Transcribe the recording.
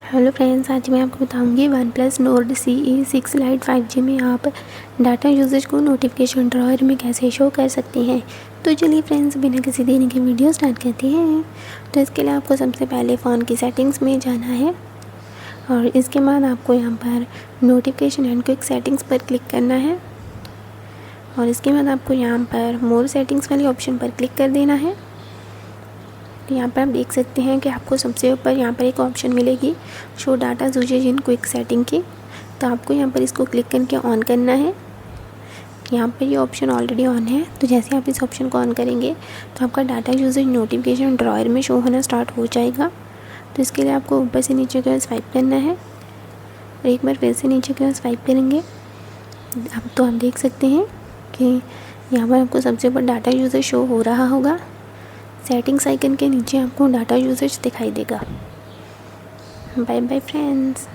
Hello friends, आज मैं आपको बताऊंगी OnePlus Nord CE 6 Lite 5G में आप डाटा यूजेज को नोटिफिकेशन ड्रॉयर में कैसे शो कर सकते हैं। तो चलिए फ्रेंड्स, बिना किसी देरी के वीडियो स्टार्ट करते हैं। तो इसके लिए आपको सबसे पहले फ़ोन की सेटिंग्स में जाना है और इसके बाद आपको यहाँ पर नोटिफिकेशन एंड क्विक सेटिंग्स पर क्लिक करना है और इसके बाद आपको यहाँ पर मोर सेटिंग्स वाले ऑप्शन पर क्लिक कर देना है। यहाँ पर आप देख सकते हैं कि आपको सबसे ऊपर यहाँ पर एक ऑप्शन मिलेगी show data usage in quick setting की। तो आपको यहाँ पर इसको क्लिक करके ऑन करना है। यहाँ पर ये ऑप्शन ऑलरेडी ऑन है, तो जैसे आप इस ऑप्शन को ऑन करेंगे तो आपका डाटा यूजेज नोटिफिकेशन ड्रॉयर में शो होना स्टार्ट हो जाएगा। तो इसके लिए आपको ऊपर से नीचे की ओर स्वाइप करना है और एक बार फिर से नीचे की ओर स्वाइप करेंगे तो आप देख सकते हैं कि यहाँ पर आपको सबसे ऊपर डाटा यूजेज शो हो रहा होगा। सेटिंग्स आइकन के नीचे आपको डाटा यूसेज दिखाई देगा। Bye bye friends.